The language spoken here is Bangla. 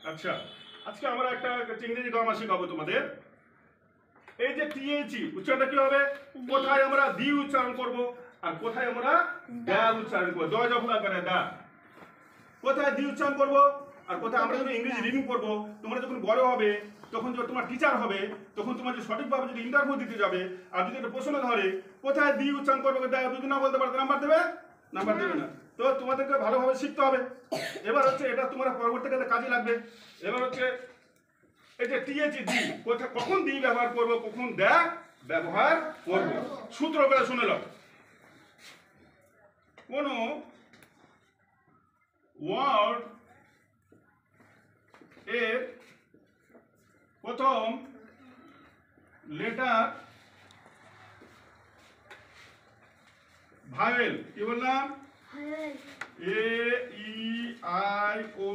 আচ্ছা, আজকে আমরা একটা ইংরেজি গ্রামার শেখাবো তোমাদের। এই যে টিএইচি উচ্চারণটা কি হবে? কোথায় আমরা দি উচ্চারণ করব আর কোথায় আমরা দা উচ্চারণ করব। দ জফলা করে দা। কোথায় দি উচ্চারণ করব আর কোথায় আমরা যখন ইংরেজি রিডিং করব, তোমরা যখন বড় হবে, তখন যখন তোমার টিচার হবে, তখন তোমার যে সঠিকভাবে যদি ইন্টারভিউ দিতে যাবে আর যদি একটা প্রশ্ন ধরে কোথায় দি উচ্চারণ করবে, দা যদি না বলতে পারো নাম্বার দেবে? নাম্বার দেবে না। তো তোমাদেরকে ভালোভাবে শিখতে হবে। এবার হচ্ছে এটা তোমরা পরবর্তীকালে কাজে লাগবে। এবার হচ্ছে এই যে টিএচি দি, কোথায় কখন দি ব্যবহার করব, কখন দা ব্যবহার করব। সূত্রগুলো শুনে নাও। কোন ওয়ার্ড এর প্রথম লেটার ভাওয়েল, কি বললাম? এ ই আই ও